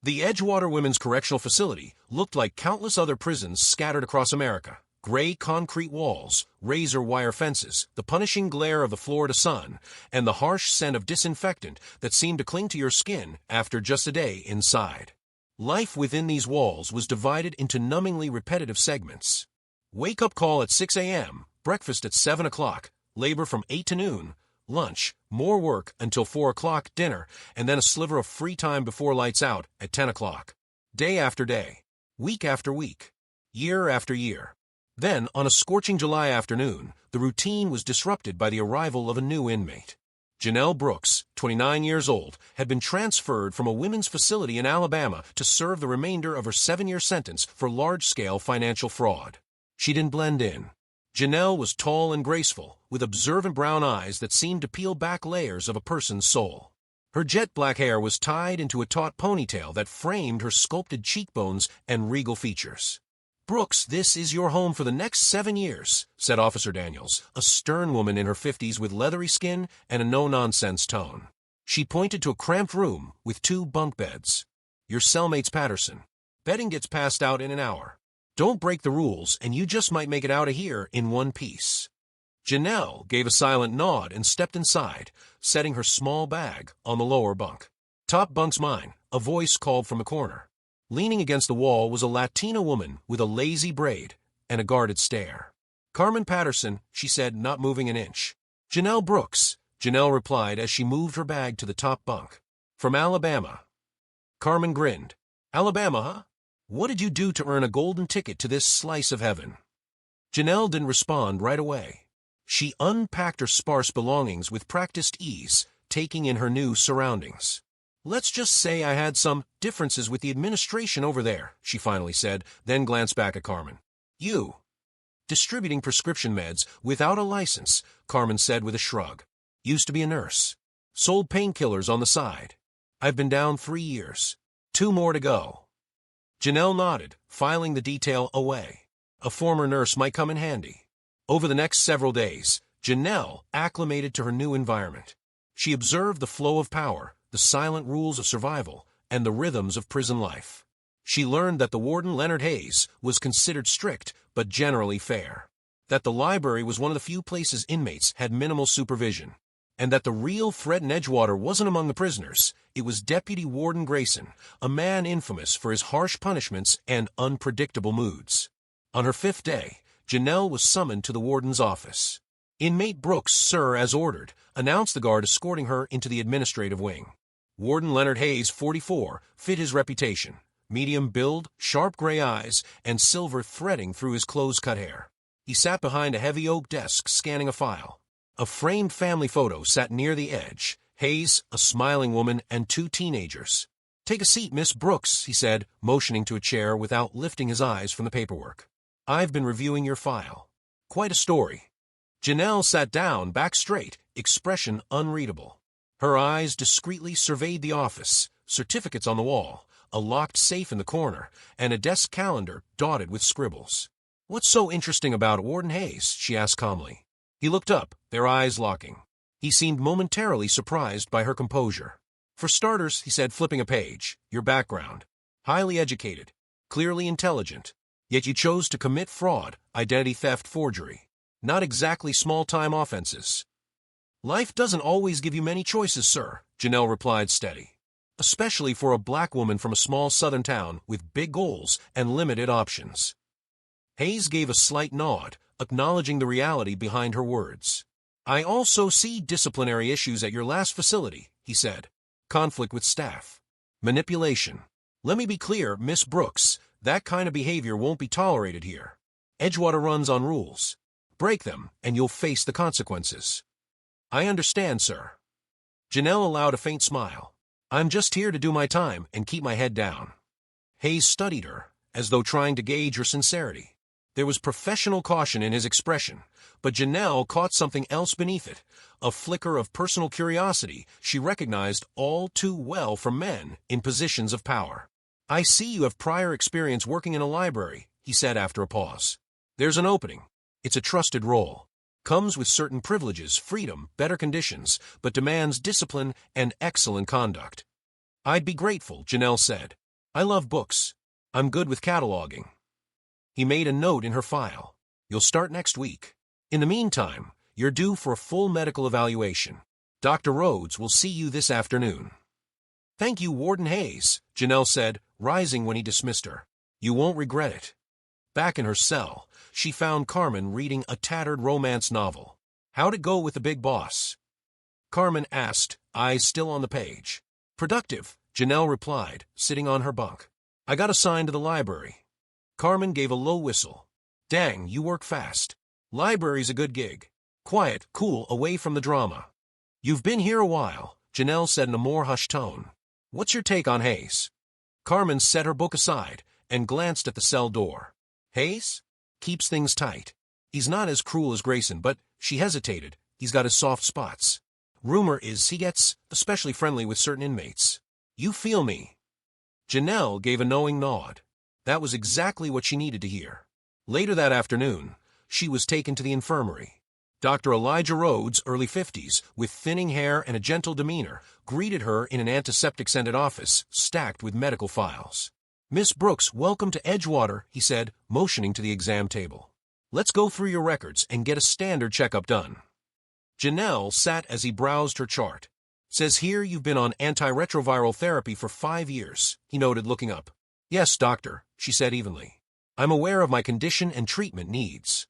The Edgewater Women's Correctional Facility looked like countless other prisons scattered across America. Gray concrete walls, razor wire fences, the punishing glare of the Florida sun, and the harsh scent of disinfectant that seemed to cling to your skin after just a day inside. Life within these walls was divided into numbingly repetitive segments. Wake-up call at 6 a.m., breakfast at 7 o'clock, labor from 8 to noon, lunch, more work until 4 o'clock, dinner, and then a sliver of free time before lights out at 10 o'clock. Day after day, week after week, year after year. Then, on a scorching July afternoon, the routine was disrupted by the arrival of a new inmate. Janelle Brooks, 29 years old, had been transferred from a women's facility in Alabama to serve the remainder of her 7-year sentence for large-scale financial fraud. She didn't blend in. Janelle was tall and graceful, with observant brown eyes that seemed to peel back layers of a person's soul. Her jet black hair was tied into a taut ponytail that framed her sculpted cheekbones and regal features. "Brooks, this is your home for the next 7 years," said Officer Daniels, a stern woman in her 50s with leathery skin and a no-nonsense tone. She pointed to a cramped room with 2 bunk beds. "Your cellmate's Patterson. Bedding gets passed out in an hour. Don't break the rules, and you just might make it out of here in one piece." Janelle gave a silent nod and stepped inside, setting her small bag on the lower bunk. "Top bunk's mine," a voice called from the corner. Leaning against the wall was a Latina woman with a lazy braid and a guarded stare. "Carmen Patterson," she said, not moving an inch. "Janelle Brooks," Janelle replied as she moved her bag to the top bunk. "From Alabama." Carmen grinned. "Alabama, huh? What did you do to earn a golden ticket to this slice of heaven?" Janelle didn't respond right away. She unpacked her sparse belongings with practiced ease, taking in her new surroundings. "Let's just say I had some differences with the administration over there," she finally said, then glanced back at Carmen. "You." "Distributing prescription meds without a license," Carmen said with a shrug. "Used to be a nurse. Sold painkillers on the side. I've been down 3 years. 2 more to go." Janelle nodded, filing the detail away. A former nurse might come in handy. Over the next several days, Janelle acclimated to her new environment. She observed the flow of power, the silent rules of survival, and the rhythms of prison life. She learned that the warden, Leonard Hayes, was considered strict but generally fair, that the library was one of the few places inmates had minimal supervision, and that the real threat in Edgewater wasn't among the prisoners. It was Deputy Warden Grayson, a man infamous for his harsh punishments and unpredictable moods. On her 5th day, Janelle was summoned to the Warden's Office. "Inmate Brooks, sir, as ordered," announced the guard escorting her into the administrative wing. Warden Leonard Hayes, 44, fit his reputation. Medium build, sharp gray eyes, and silver threading through his close-cut hair. He sat behind a heavy oak desk scanning a file. A framed family photo sat near the edge. Hayes, a smiling woman, and 2 teenagers. "Take a seat, Miss Brooks," he said, motioning to a chair without lifting his eyes from the paperwork. "I've been reviewing your file. Quite a story." Janelle sat down, back straight, expression unreadable. Her eyes discreetly surveyed the office, certificates on the wall, a locked safe in the corner, and a desk calendar dotted with scribbles. "What's so interesting about Warden Hayes?" she asked calmly. He looked up, their eyes locking. He seemed momentarily surprised by her composure. "For starters," he said, flipping a page, "your background. Highly educated, clearly intelligent. Yet you chose to commit fraud, identity theft, forgery. Not exactly small-time offenses." "Life doesn't always give you many choices, sir," Janelle replied, steady. "Especially for a black woman from a small southern town with big goals and limited options." Hayes gave a slight nod, acknowledging the reality behind her words. "I also see disciplinary issues at your last facility," he said. "Conflict with staff. Manipulation. Let me be clear, Miss Brooks, that kind of behavior won't be tolerated here. Edgewater runs on rules. Break them, and you'll face the consequences." "I understand, sir." Janelle allowed a faint smile. "I'm just here to do my time and keep my head down." Hayes studied her, as though trying to gauge her sincerity. There was professional caution in his expression, but Janelle caught something else beneath it, a flicker of personal curiosity she recognized all too well from men in positions of power. "I see you have prior experience working in a library," he said after a pause. "There's an opening. It's a trusted role. Comes with certain privileges, freedom, better conditions, but demands discipline and excellent conduct." "I'd be grateful," Janelle said. I love books. I'm good with cataloging. He made a note in her file. You'll start next week. In the meantime, you're due for a full medical evaluation. Dr. Rhodes will see you this afternoon. Thank you, Warden Hayes, Janelle said, rising when he dismissed her. You won't regret it. Back in her cell, she found Carmen reading a tattered romance novel. How'd it go with the big boss? Carmen asked, eyes still on the page. Productive, Janelle replied, sitting on her bunk. I got assigned to the library. Carmen gave a low whistle. Dang, you work fast. Library's a good gig. Quiet, cool, away from the drama. You've been here a while, Janelle said in a more hushed tone. What's your take on Hayes? Carmen set her book aside and glanced at the cell door. Hayes? Keeps things tight. He's not as cruel as Grayson, but, she hesitated, he's got his soft spots. Rumor is he gets especially friendly with certain inmates. You feel me? Janelle gave a knowing nod. That was exactly what she needed to hear. Later that afternoon, she was taken to the infirmary. Dr. Elijah Rhodes, early 50s, with thinning hair and a gentle demeanor, greeted her in an antiseptic-scented office stacked with medical files. Miss Brooks, welcome to Edgewater, he said, motioning to the exam table. Let's go through your records and get a standard checkup done. Janelle sat as he browsed her chart. Says here you've been on antiretroviral therapy for 5 years, he noted, looking up. Yes, doctor, she said evenly. I'm aware of my condition and treatment needs.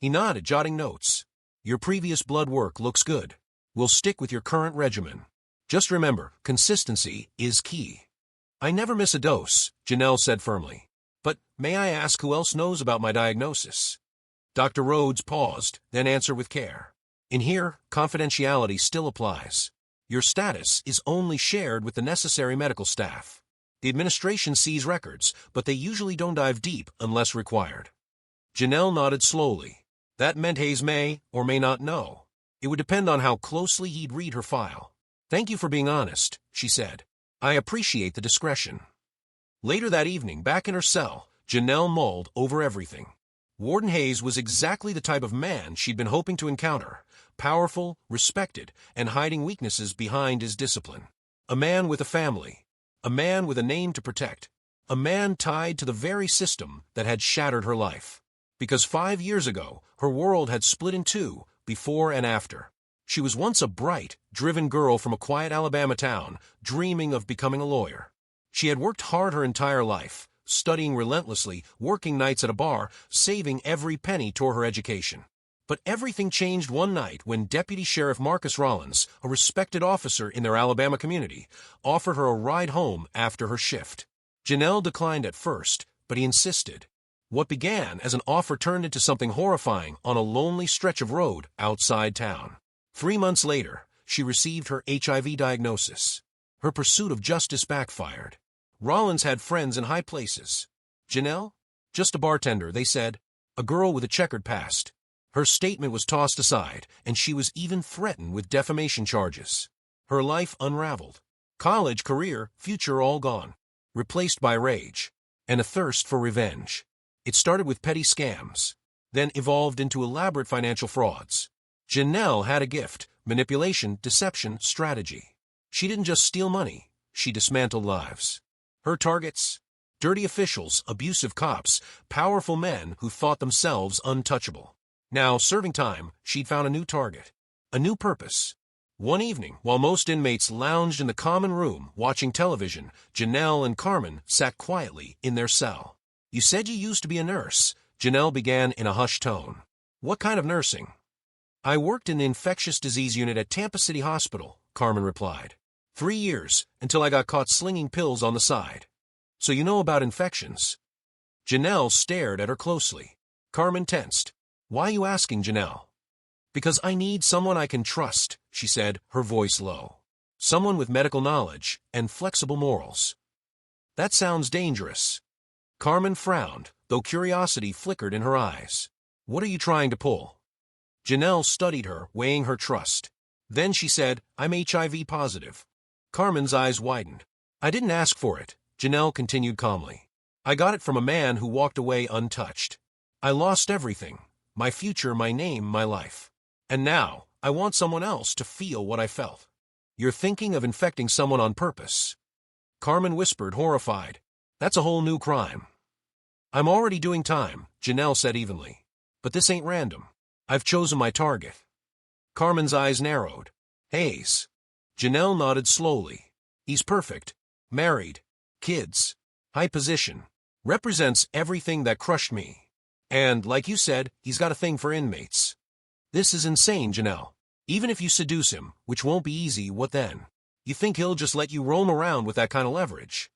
He nodded, jotting notes. Your previous blood work looks good. We'll stick with your current regimen. Just remember, consistency is key. I never miss a dose, Janelle said firmly. But may I ask who else knows about my diagnosis? Dr. Rhodes paused, then answered with care. In here, confidentiality still applies. Your status is only shared with the necessary medical staff. The administration sees records, but they usually don't dive deep unless required. Janelle nodded slowly. That meant Hayes may or may not know. It would depend on how closely he'd read her file. Thank you for being honest, she said. I appreciate the discretion. Later that evening, back in her cell, Janelle mulled over everything. Warden Hayes was exactly the type of man she'd been hoping to encounter. Powerful, respected, and hiding weaknesses behind his discipline. A man with a family. A man with a name to protect. A man tied to the very system that had shattered her life. Because 5 years ago, her world had split in two, before and after. She was once a bright, driven girl from a quiet Alabama town, dreaming of becoming a lawyer. She had worked hard her entire life, studying relentlessly, working nights at a bar, saving every penny toward her education. But everything changed one night when Deputy Sheriff Marcus Rollins, a respected officer in their Alabama community, offered her a ride home after her shift. Janelle declined at first, but he insisted. What began as an offer turned into something horrifying on a lonely stretch of road outside town. 3 months later, she received her HIV diagnosis. Her pursuit of justice backfired. Rollins had friends in high places. Janelle? Just a bartender, they said. A girl with a checkered past. Her statement was tossed aside, and she was even threatened with defamation charges. Her life unraveled. College, career, future all gone. Replaced by rage. And a thirst for revenge. It started with petty scams, then evolved into elaborate financial frauds. Janelle had a gift: manipulation, deception, strategy. She didn't just steal money, she dismantled lives. Her targets? Dirty officials, abusive cops, powerful men who thought themselves untouchable. Now, serving time, she'd found a new target, a new purpose. One evening, while most inmates lounged in the common room watching television, Janelle and Carmen sat quietly in their cell. You said you used to be a nurse, Janelle began in a hushed tone. What kind of nursing? I worked in the infectious disease unit at Tampa City Hospital, Carmen replied. 3 years, until I got caught slinging pills on the side. So you know about infections? Janelle stared at her closely. Carmen tensed. Why are you asking, Janelle? Because I need someone I can trust, she said, her voice low. Someone with medical knowledge and flexible morals. That sounds dangerous. Carmen frowned, though curiosity flickered in her eyes. What are you trying to pull? Janelle studied her, weighing her trust. Then she said, I'm HIV positive. Carmen's eyes widened. I didn't ask for it, Janelle continued calmly. I got it from a man who walked away untouched. I lost everything. My future, my name, my life. And now, I want someone else to feel what I felt. You're thinking of infecting someone on purpose. Carmen whispered, horrified. That's a whole new crime. I'm already doing time, Janelle said evenly. But this ain't random. I've chosen my target. Carmen's eyes narrowed. Hayes. Janelle nodded slowly. He's perfect. Married. Kids. High position. Represents everything that crushed me. And, like you said, he's got a thing for inmates. This is insane, Janelle. Even if you seduce him, which won't be easy, what then? You think he'll just let you roam around with that kind of leverage?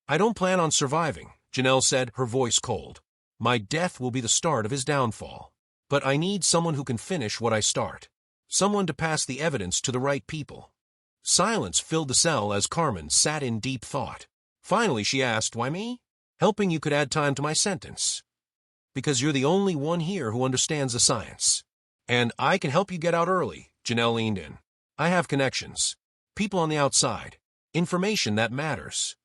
I don't plan on surviving, Janelle said, her voice cold. My death will be the start of his downfall. But I need someone who can finish what I start. Someone to pass the evidence to the right people. Silence filled the cell as Carmen sat in deep thought. Finally, she asked, why me? Helping you could add time to my sentence. Because you're the only one here who understands the science. And I can help you get out early, Janelle leaned in. I have connections. People on the outside. Information that matters.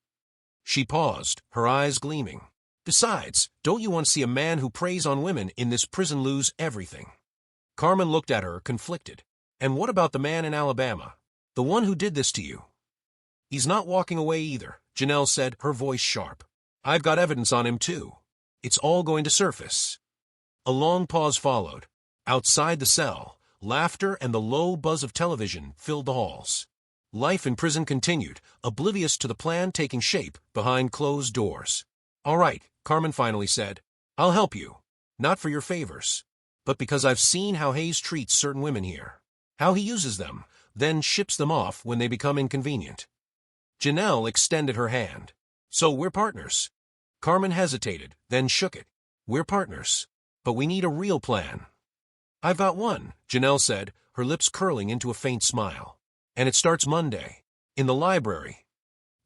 She paused, her eyes gleaming. Besides, don't you want to see a man who preys on women in this prison lose everything? Carmen looked at her, conflicted. And what about the man in Alabama? The one who did this to you? He's not walking away either, Janelle said, her voice sharp. I've got evidence on him too. It's all going to surface. A long pause followed. Outside the cell, laughter and the low buzz of television filled the halls. Life in prison continued, oblivious to the plan taking shape behind closed doors. All right, Carmen finally said. I'll help you. Not for your favors, but because I've seen how Hayes treats certain women here. How he uses them, then ships them off when they become inconvenient. Janelle extended her hand. So we're partners. Carmen hesitated, then shook it. We're partners. But we need a real plan. I've got one, Janelle said, her lips curling into a faint smile. And it starts Monday. In the library.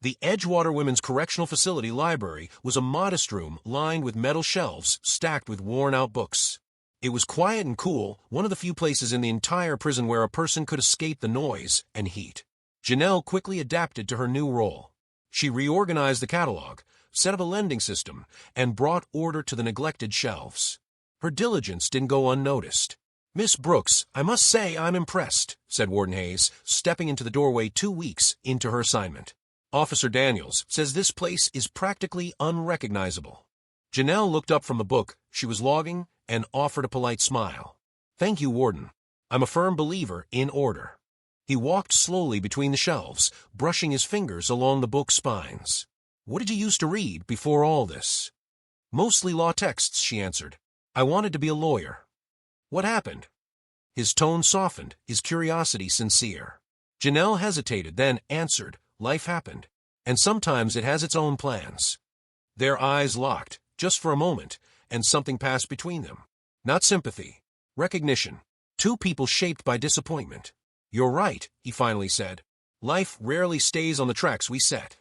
The Edgewater Women's Correctional Facility library was a modest room lined with metal shelves stacked with worn-out books. It was quiet and cool, one of the few places in the entire prison where a person could escape the noise and heat. Janelle quickly adapted to her new role. She reorganized the catalog, set up a lending system, and brought order to the neglected shelves. Her diligence didn't go unnoticed. Miss Brooks, I must say I'm impressed, said Warden Hayes, stepping into the doorway 2 weeks into her assignment. Officer Daniels says this place is practically unrecognizable. Janelle looked up from the book she was logging and offered a polite smile. Thank you, Warden. I'm a firm believer in order. He walked slowly between the shelves, brushing his fingers along the book spines. What did you used to read before all this? Mostly law texts, she answered. I wanted to be a lawyer. What happened? His tone softened, his curiosity sincere. Janelle hesitated, then answered, life happened, and sometimes it has its own plans. Their eyes locked, just for a moment, and something passed between them. Not sympathy, recognition. Two people shaped by disappointment. You're right, he finally said. Life rarely stays on the tracks we set.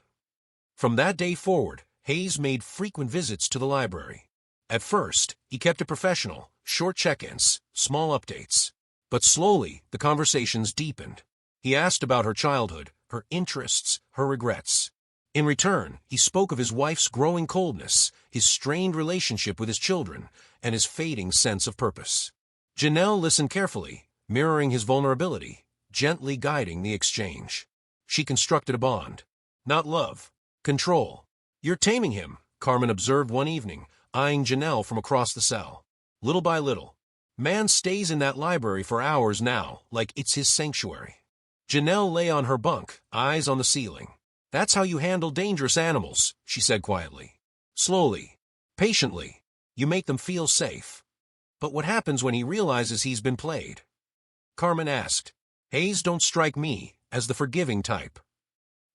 From that day forward, Hayes made frequent visits to the library. At first, he kept it professional, short check-ins, small updates. But slowly, the conversations deepened. He asked about her childhood, her interests, her regrets. In return, he spoke of his wife's growing coldness, his strained relationship with his children, and his fading sense of purpose. Janelle listened carefully, mirroring his vulnerability, gently guiding the exchange. She constructed a bond. Not love. Control. You're taming him, Carmen observed one evening, eyeing Janelle from across the cell. Little by little. Man stays in that library for hours now, like it's his sanctuary. Janelle lay on her bunk, eyes on the ceiling. That's how you handle dangerous animals, she said quietly. Slowly. Patiently. You make them feel safe. But what happens when he realizes he's been played? Carmen asked. Hayes don't strike me as the forgiving type.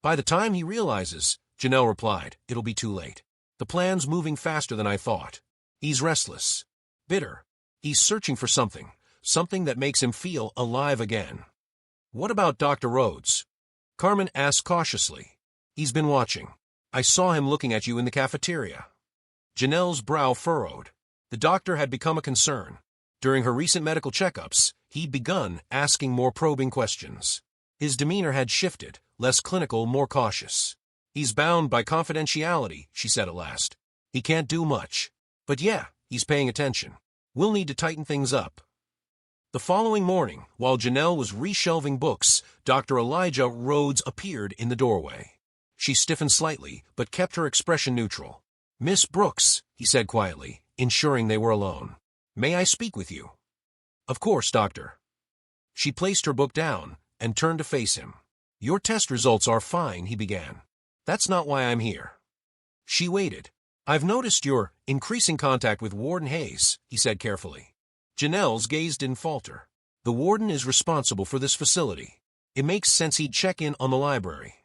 By the time he realizes, Janelle replied, it'll be too late. The plan's moving faster than I thought. He's restless. Bitter. He's searching for something that makes him feel alive again. What about Dr. Rhodes? Carmen asked cautiously. He's been watching. I saw him looking at you in the cafeteria. Janelle's brow furrowed. The doctor had become a concern. During her recent medical checkups, he'd begun asking more probing questions. His demeanor had shifted, less clinical, more cautious. He's bound by confidentiality, she said at last. He can't do much. But yeah, he's paying attention. We'll need to tighten things up. The following morning, while Janelle was reshelving books, Dr. Elijah Rhodes appeared in the doorway. She stiffened slightly, but kept her expression neutral. "Miss Brooks," he said quietly, ensuring they were alone. "May I speak with you?" "Of course, Doctor." She placed her book down and turned to face him. "Your test results are fine," he began. "That's not why I'm here." She waited. "I've noticed your increasing contact with Warden Hayes," he said carefully. Janelle's gaze didn't falter. "The warden is responsible for this facility. It makes sense he'd check in on the library.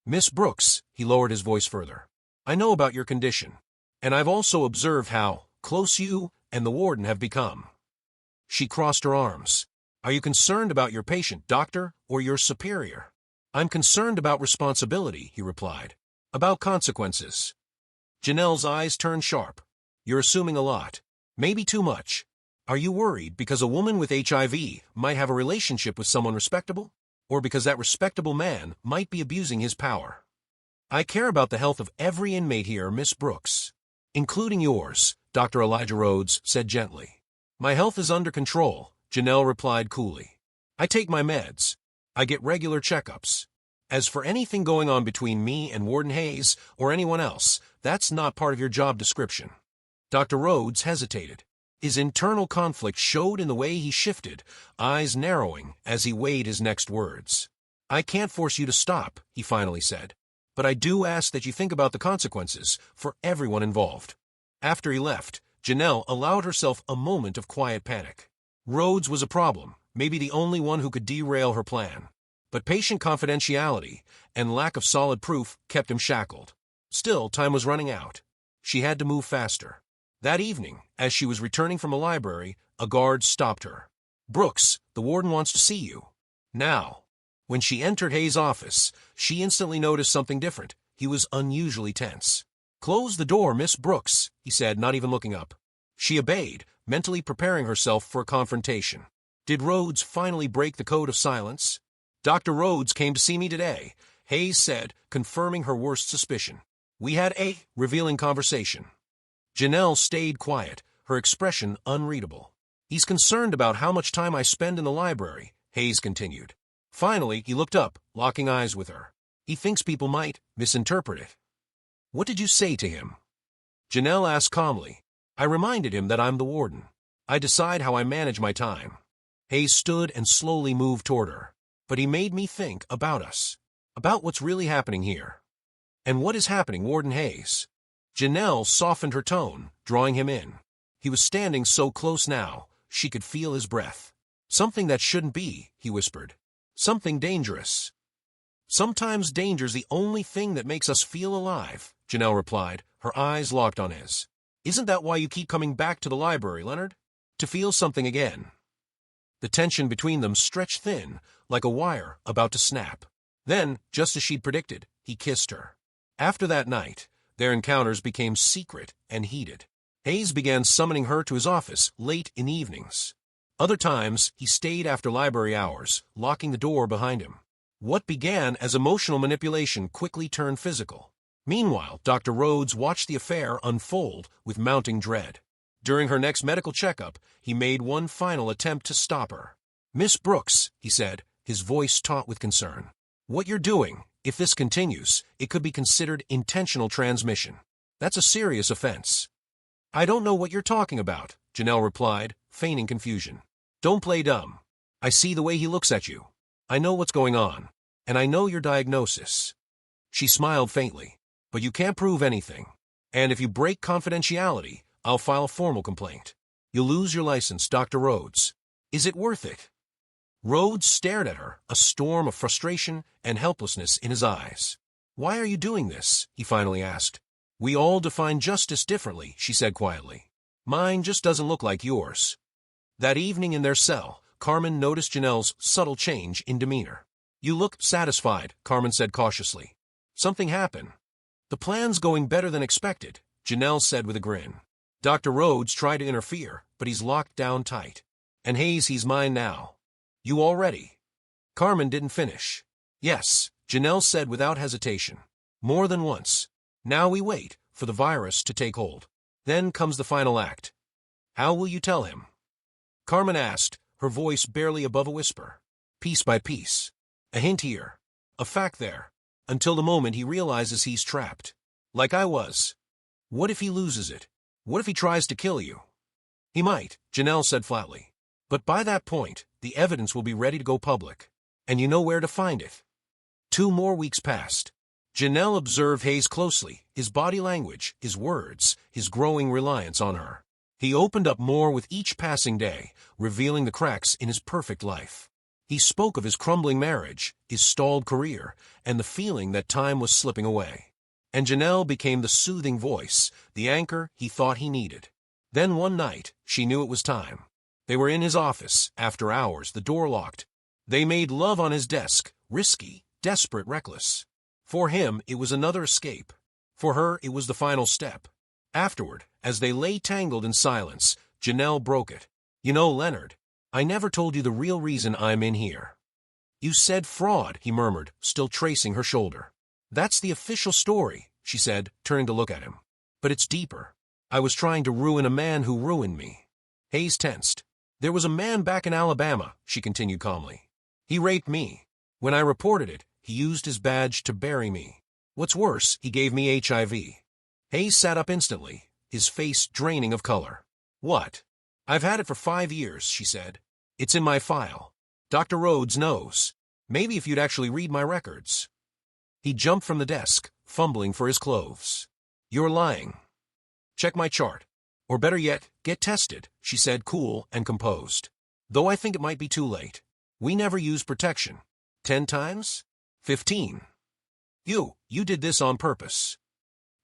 Miss Brooks," he lowered his voice further, "I know about your condition, and I've also observed how close you and the warden have become." She crossed her arms. "Are you concerned about your patient, doctor, or your superior?" "I'm concerned about responsibility," he replied. "About consequences." Janelle's eyes turned sharp. "You're assuming a lot. Maybe too much. Are you worried because a woman with HIV might have a relationship with someone respectable? Or because that respectable man might be abusing his power?" "I care about the health of every inmate here, Miss Brooks." "Including yours," Dr. Elijah Rhodes said gently. "My health is under control," Janelle replied coolly. "I take my meds. I get regular checkups. As for anything going on between me and Warden Hayes or anyone else, that's not part of your job description." Dr. Rhodes hesitated. His internal conflict showed in the way he shifted, eyes narrowing as he weighed his next words. "I can't force you to stop," he finally said, "but I do ask that you think about the consequences for everyone involved." After he left, Janelle allowed herself a moment of quiet panic. Rhodes was a problem, maybe the only one who could derail her plan. But patient confidentiality and lack of solid proof kept him shackled. Still, time was running out. She had to move faster. That evening, as she was returning from the library, a guard stopped her. "Brooks, the warden wants to see you." Now, when she entered Hayes' office, she instantly noticed something different. He was unusually tense. "Close the door, Miss Brooks," he said, not even looking up. She obeyed, mentally preparing herself for a confrontation. Did Rhodes finally break the code of silence? "Dr. Rhodes came to see me today," Hayes said, confirming her worst suspicion. "We had a revealing conversation." Janelle stayed quiet, her expression unreadable. "He's concerned about how much time I spend in the library," Hayes continued. Finally, he looked up, locking eyes with her. "He thinks people might misinterpret it." "What did you say to him?" Janelle asked calmly. "I reminded him that I'm the warden. I decide how I manage my time." Hayes stood and slowly moved toward her. "But he made me think about us, about what's really happening here." "And what is happening, Warden Hayes?" Janelle softened her tone, drawing him in. He was standing so close now, she could feel his breath. "Something that shouldn't be," he whispered. "Something dangerous." "Sometimes danger's the only thing that makes us feel alive," Janelle replied, her eyes locked on his. "Isn't that why you keep coming back to the library, Leonard? To feel something again." The tension between them stretched thin, like a wire about to snap. Then, just as she'd predicted, he kissed her. After that night, their encounters became secret and heated. Hayes began summoning her to his office late in the evenings. Other times, he stayed after library hours, locking the door behind him. What began as emotional manipulation quickly turned physical. Meanwhile, Dr. Rhodes watched the affair unfold with mounting dread. During her next medical checkup, he made one final attempt to stop her. "Miss Brooks," he said, his voice taut with concern. "What you're doing, if this continues, it could be considered intentional transmission. That's a serious offense." "I don't know what you're talking about," Janelle replied, feigning confusion. "Don't play dumb. I see the way he looks at you. I know what's going on, and I know your diagnosis." She smiled faintly. "But you can't prove anything. And if you break confidentiality, I'll file a formal complaint. You'll lose your license, Dr. Rhodes. Is it worth it?" Rhodes stared at her, a storm of frustration and helplessness in his eyes. "Why are you doing this?" he finally asked. "We all define justice differently," she said quietly. "Mine just doesn't look like yours." That evening in their cell, Carmen noticed Janelle's subtle change in demeanor. "You look satisfied," Carmen said cautiously. "Something happened." "The plan's going better than expected," Janelle said with a grin. "Dr. Rhodes tried to interfere, but he's locked down tight. And Hayes, he's mine now." "You all ready?" Carmen didn't finish. "Yes," Janelle said without hesitation. "More than once. Now we wait for the virus to take hold. Then comes the final act." "How will you tell him?" Carmen asked, her voice barely above a whisper. "Piece by piece. A hint here, a fact there, until the moment he realizes he's trapped. Like I was. What if he loses it? What if he tries to kill you? He might, Janelle said flatly. But by that point, the evidence will be ready to go public. And you know where to find it. 2 more weeks passed. Janelle observed Hayes closely, his body language, his words, his growing reliance on her. He opened up more with each passing day, revealing the cracks in his perfect life. He spoke of his crumbling marriage, his stalled career, and the feeling that time was slipping away. And Janelle became the soothing voice, the anchor he thought he needed. Then one night, she knew it was time. They were in his office, after hours, the door locked. They made love on his desk, risky, desperate, reckless. For him, it was another escape. For her, it was the final step. Afterward, as they lay tangled in silence, Janelle broke it. You know, Leonard, I never told you the real reason I'm in here. You said fraud, he murmured, still tracing her shoulder. That's the official story, she said, turning to look at him. But it's deeper. I was trying to ruin a man who ruined me. Hayes tensed. There was a man back in Alabama, she continued calmly. He raped me. When I reported it, he used his badge to bury me. What's worse, he gave me HIV. Hayes sat up instantly, his face draining of color. What? I've had it for 5 years, she said. It's in my file. Dr. Rhodes knows. Maybe if you'd actually read my records. He jumped from the desk, fumbling for his clothes. You're lying. Check my chart. Or better yet, get tested, she said, cool and composed. Though I think it might be too late. We never use protection. 10 times? 15. You did this on purpose.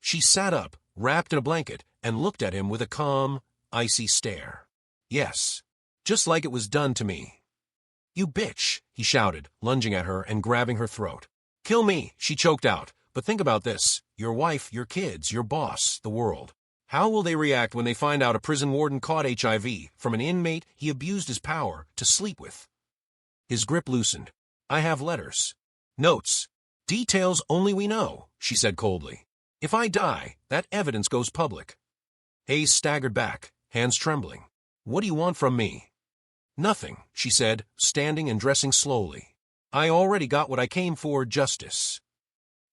She sat up, wrapped in a blanket, and looked at him with a calm, icy stare. Yes. Just like it was done to me. You bitch, he shouted, lunging at her and grabbing her throat. Kill me, she choked out. But think about this. Your wife, your kids, your boss, the world. How will they react when they find out a prison warden caught HIV from an inmate he abused his power to sleep with? His grip loosened. I have letters. Notes. Details only we know, she said coldly. If I die, that evidence goes public. Hayes staggered back, hands trembling. What do you want from me? Nothing, she said, standing and dressing slowly. I already got what I came for, justice.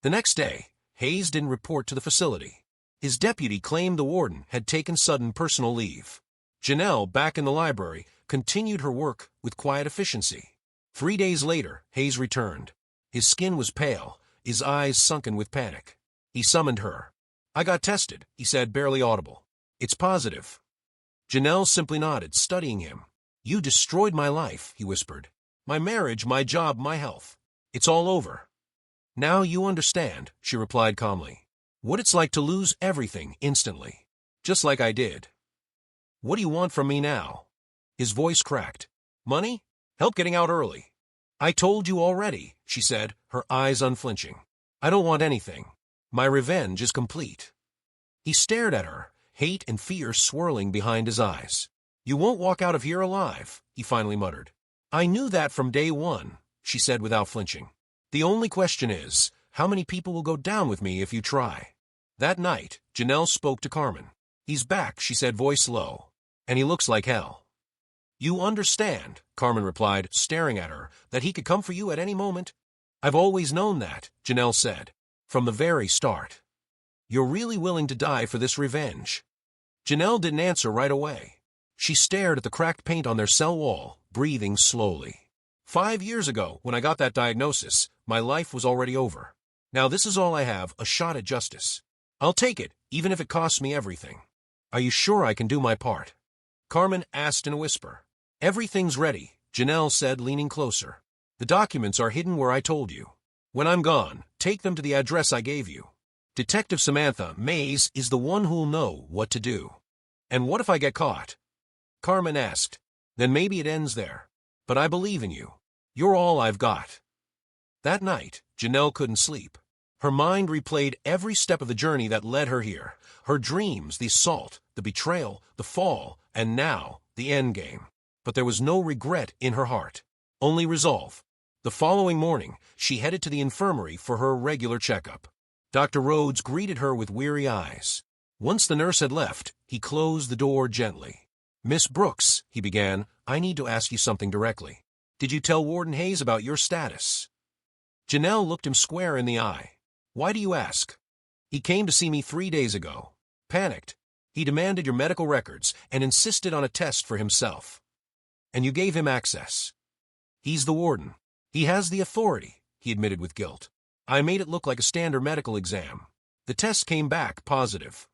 The next day, Hayes didn't report to the facility. His deputy claimed the warden had taken sudden personal leave. Janelle, back in the library, continued her work with quiet efficiency. 3 days later, Hayes returned. His skin was pale, his eyes sunken with panic. He summoned her. I got tested, he said, barely audible. It's positive. Janelle simply nodded, studying him. You destroyed my life, he whispered. My marriage, my job, my health. It's all over. Now you understand, she replied calmly. What it's like to lose everything instantly. Just like I did. What do you want from me now? His voice cracked. Money? Help getting out early. I told you already, she said, her eyes unflinching. I don't want anything. My revenge is complete. He stared at her, hate and fear swirling behind his eyes. You won't walk out of here alive, he finally muttered. I knew that from day one, she said without flinching. The only question is, how many people will go down with me if you try? That night, Janelle spoke to Carmen. He's back, she said, voice low. And he looks like hell. You understand, Carmen replied, staring at her, that he could come for you at any moment? I've always known that, Janelle said. From the very start. You're really willing to die for this revenge. Janelle didn't answer right away. She stared at the cracked paint on their cell wall, breathing slowly. 5 years ago, when I got that diagnosis, my life was already over. Now this is all I have, a shot at justice. I'll take it, even if it costs me everything. Are you sure I can do my part? Carmen asked in a whisper. Everything's ready, Janelle said, leaning closer. The documents are hidden where I told you. When I'm gone, take them to the address I gave you. Detective Samantha Mays is the one who'll know what to do. And what if I get caught? Carmen asked. Then maybe it ends there. But I believe in you. You're all I've got. That night, Janelle couldn't sleep. Her mind replayed every step of the journey that led her here. Her dreams, the assault, the betrayal, the fall, and now, the endgame. But there was no regret in her heart. Only resolve. The following morning, she headed to the infirmary for her regular checkup. Dr. Rhodes greeted her with weary eyes. Once the nurse had left, he closed the door gently. Miss Brooks, he began, I need to ask you something directly. Did you tell Warden Hayes about your status? Janelle looked him square in the eye. Why do you ask? He came to see me 3 days ago. Panicked. He demanded your medical records and insisted on a test for himself. And you gave him access. He's the warden. He has the authority, he admitted with guilt. I made it look like a standard medical exam. The test came back positive.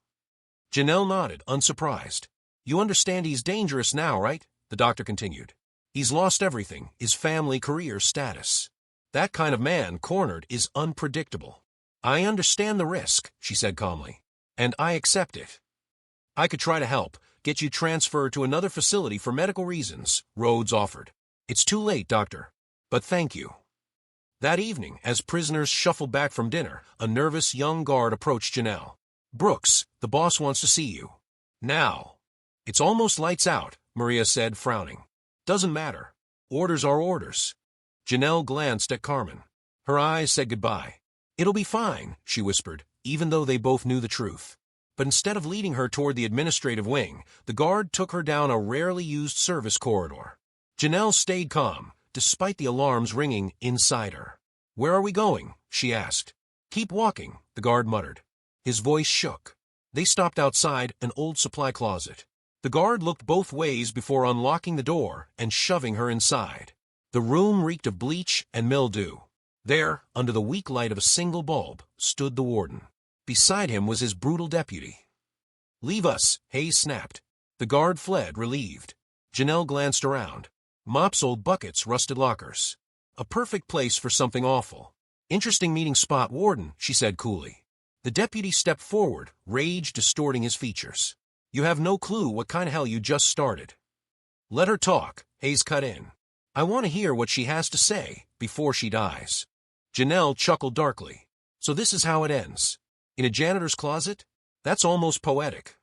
Janelle nodded, unsurprised. You understand he's dangerous now, right? The doctor continued. He's lost everything, his family, career, status. That kind of man, cornered, is unpredictable. I understand the risk, she said calmly, and I accept it. I could try to help, get you transferred to another facility for medical reasons, Rhodes offered. It's too late, doctor, but thank you. That evening, as prisoners shuffled back from dinner, a nervous young guard approached Janelle. Brooks, the boss wants to see you. Now. It's almost lights out, Maria said, frowning. Doesn't matter. Orders are orders. Janelle glanced at Carmen. Her eyes said goodbye. It'll be fine, she whispered, even though they both knew the truth. But instead of leading her toward the administrative wing, the guard took her down a rarely used service corridor. Janelle stayed calm, despite the alarms ringing inside her. Where are we going? She asked. Keep walking, the guard muttered. His voice shook. They stopped outside an old supply closet. The guard looked both ways before unlocking the door and shoving her inside. The room reeked of bleach and mildew. There, under the weak light of a single bulb, stood the warden. Beside him was his brutal deputy. Leave us, Hayes snapped. The guard fled, relieved. Janelle glanced around. Mops, old buckets, rusted lockers. A perfect place for something awful. Interesting meeting spot, Warden, she said coolly. The deputy stepped forward, rage distorting his features. You have no clue what kind of hell you just started. Let her talk, Hayes cut in. I want to hear what she has to say before she dies. Janelle chuckled darkly. So this is how it ends. In a janitor's closet? That's almost poetic.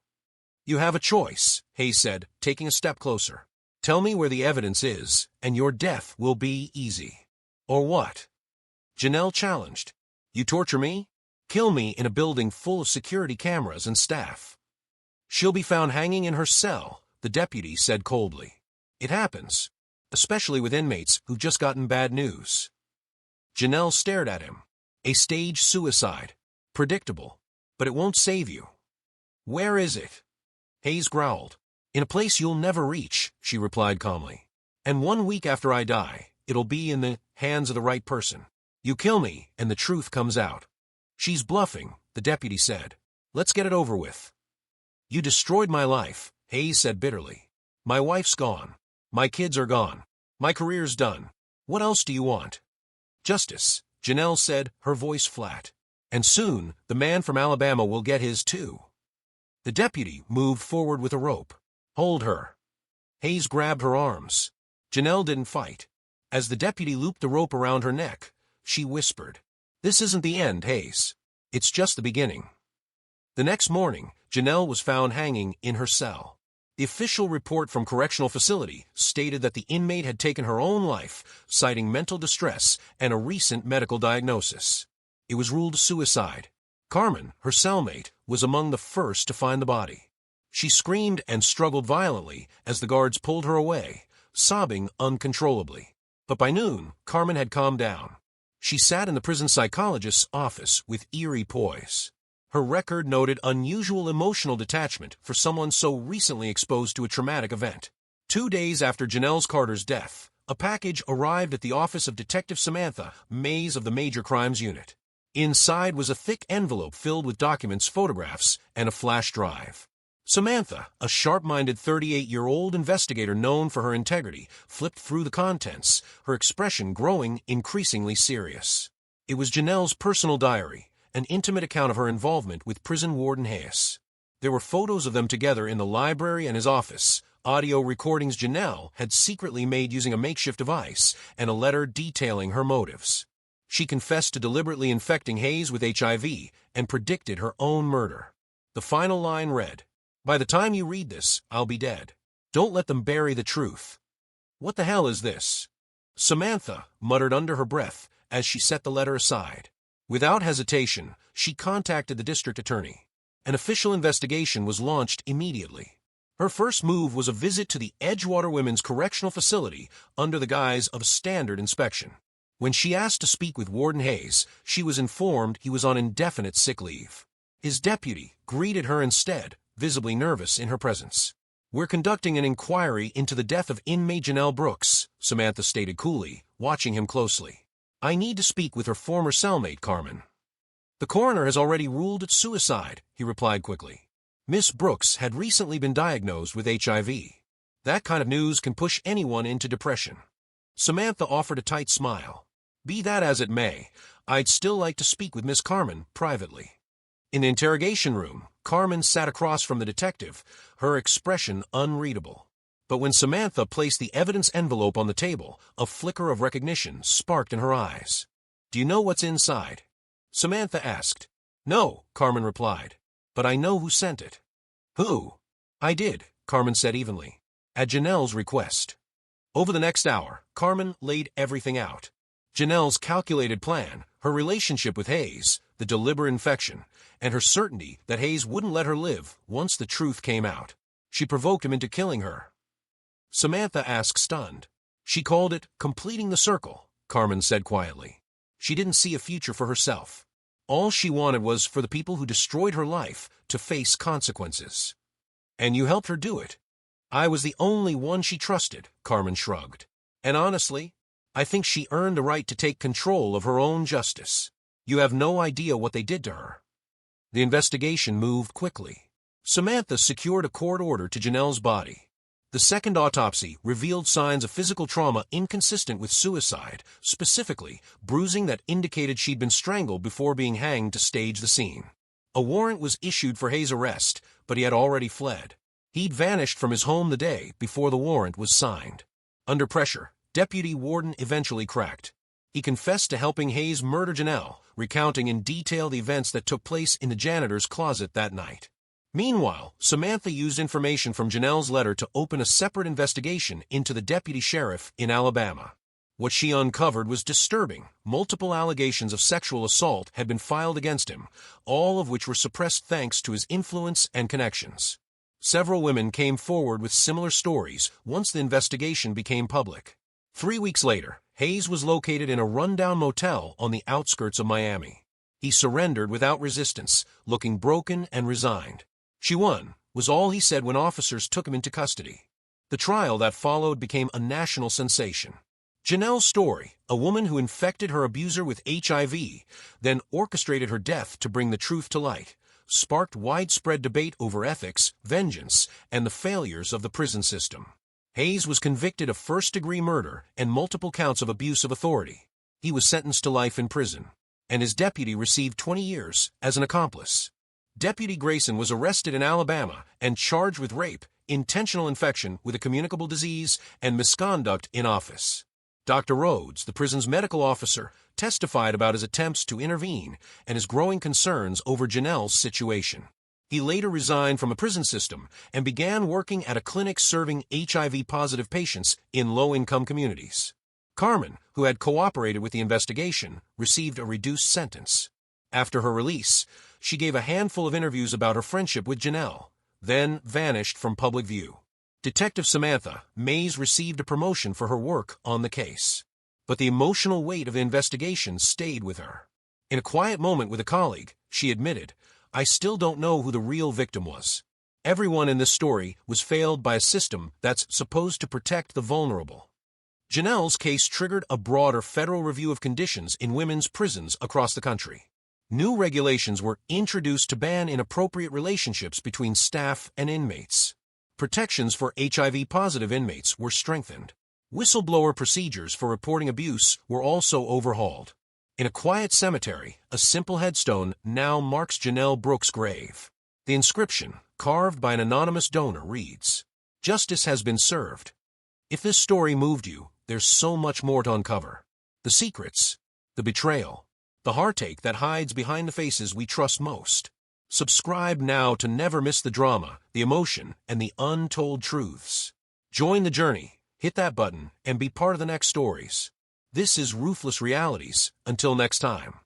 You have a choice, Hayes said, taking a step closer. Tell me where the evidence is, and your death will be easy. Or what? Janelle challenged. You torture me? Kill me in a building full of security cameras and staff. She'll be found hanging in her cell, the deputy said coldly. It happens, especially with inmates who've just gotten bad news. Janelle stared at him. A staged suicide. Predictable. But it won't save you. Where is it? Hayes growled. In a place you'll never reach, she replied calmly. And 1 week after I die, it'll be in the hands of the right person. You kill me, and the truth comes out. She's bluffing, the deputy said. Let's get it over with. You destroyed my life, Hayes said bitterly. My wife's gone. My kids are gone. My career's done. What else do you want? Justice, Janelle said, her voice flat. And soon, the man from Alabama will get his too. The deputy moved forward with a rope. Hold her. Hayes grabbed her arms. Janelle didn't fight. As the deputy looped the rope around her neck, she whispered, This isn't the end, Hayes. It's just the beginning. The next morning, Janelle was found hanging in her cell. The official report from Correctional Facility stated that the inmate had taken her own life, citing mental distress and a recent medical diagnosis. It was ruled a suicide. Carmen, her cellmate, was among the first to find the body. She screamed and struggled violently as the guards pulled her away, sobbing uncontrollably. But by noon, Carmen had calmed down. She sat in the prison psychologist's office with eerie poise. Her record noted unusual emotional detachment for someone so recently exposed to a traumatic event. 2 days after Janelle Carter's death, a package arrived at the office of Detective Samantha Mays of the Major Crimes Unit. Inside was a thick envelope filled with documents, photographs, and a flash drive. Samantha, a sharp-minded 38-year-old investigator known for her integrity, flipped through the contents, her expression growing increasingly serious. It was Janelle's personal diary, an intimate account of her involvement with prison warden Hayes. There were photos of them together in the library and his office, audio recordings Janelle had secretly made using a makeshift device, and a letter detailing her motives. She confessed to deliberately infecting Hayes with HIV and predicted her own murder. The final line read, By the time you read this, I'll be dead. Don't let them bury the truth. What the hell is this? Samantha muttered under her breath as she set the letter aside. Without hesitation, she contacted the district attorney. An official investigation was launched immediately. Her first move was a visit to the Edgewater Women's Correctional Facility under the guise of a standard inspection. When she asked to speak with Warden Hayes, she was informed he was on indefinite sick leave. His deputy greeted her instead, visibly nervous in her presence. "We're conducting an inquiry into the death of inmate Janelle Brooks," Samantha stated coolly, watching him closely. "I need to speak with her former cellmate, Carmen." "The coroner has already ruled it suicide," he replied quickly. Miss Brooks had recently been diagnosed with HIV. That kind of news can push anyone into depression. Samantha offered a tight smile. "Be that as it may, I'd still like to speak with Miss Carmen privately." In the interrogation room, Carmen sat across from the detective, her expression unreadable. But when Samantha placed the evidence envelope on the table, a flicker of recognition sparked in her eyes. "Do you know what's inside?" Samantha asked. "No," Carmen replied, "but I know who sent it." "Who?" "I did," Carmen said evenly, "at Janelle's request." Over the next hour, Carmen laid everything out. Janelle's calculated plan, her relationship with Hayes, the deliberate infection, and her certainty that Hayes wouldn't let her live once the truth came out. She provoked him into killing her. Samantha asked, stunned. "She called it completing the circle," Carmen said quietly. She didn't see a future for herself. All she wanted was for the people who destroyed her life to face consequences. "And you helped her do it." "I was the only one she trusted," Carmen shrugged. "And honestly, I think she earned the right to take control of her own justice. You have no idea what they did to her." The investigation moved quickly. Samantha secured a court order to Janelle's body. The second autopsy revealed signs of physical trauma inconsistent with suicide, specifically bruising that indicated she'd been strangled before being hanged to stage the scene. A warrant was issued for Hayes' arrest, but he had already fled. He'd vanished from his home the day before the warrant was signed. Under pressure, Deputy Warden eventually cracked. He confessed to helping Hayes murder Janelle, recounting in detail the events that took place in the janitor's closet that night. Meanwhile, Samantha used information from Janelle's letter to open a separate investigation into the deputy sheriff in Alabama. What she uncovered was disturbing. Multiple allegations of sexual assault had been filed against him, all of which were suppressed thanks to his influence and connections. Several women came forward with similar stories once the investigation became public. 3 weeks later, Hayes was located in a rundown motel on the outskirts of Miami. He surrendered without resistance, looking broken and resigned. "She won," was all he said when officers took him into custody. The trial that followed became a national sensation. Janelle's story, a woman who infected her abuser with HIV, then orchestrated her death to bring the truth to light, sparked widespread debate over ethics, vengeance, and the failures of the prison system. Hayes was convicted of first-degree murder and multiple counts of abuse of authority. He was sentenced to life in prison, and his deputy received 20 years as an accomplice. Deputy Grayson was arrested in Alabama and charged with rape, intentional infection with a communicable disease, and misconduct in office. Dr. Rhodes, the prison's medical officer, testified about his attempts to intervene and his growing concerns over Janelle's situation. He later resigned from the prison system and began working at a clinic serving HIV-positive patients in low-income communities. Carmen, who had cooperated with the investigation, received a reduced sentence. After her release, she gave a handful of interviews about her friendship with Janelle, then vanished from public view. Detective Samantha Mays received a promotion for her work on the case. But the emotional weight of the investigation stayed with her. In a quiet moment with a colleague, she admitted, "I still don't know who the real victim was. Everyone in this story was failed by a system that's supposed to protect the vulnerable." Janelle's case triggered a broader federal review of conditions in women's prisons across the country. New regulations were introduced to ban inappropriate relationships between staff and inmates. Protections for HIV-positive inmates were strengthened. Whistleblower procedures for reporting abuse were also overhauled. In a quiet cemetery, a simple headstone now marks Janelle Brooks' grave. The inscription, carved by an anonymous donor, reads, "Justice has been served." If this story moved you, there's so much more to uncover. The secrets, the betrayal, the heartache that hides behind the faces we trust most. Subscribe now to never miss the drama, the emotion, and the untold truths. Join the journey, hit that button, and be part of the next stories. This is Ruthless Realities. Until next time.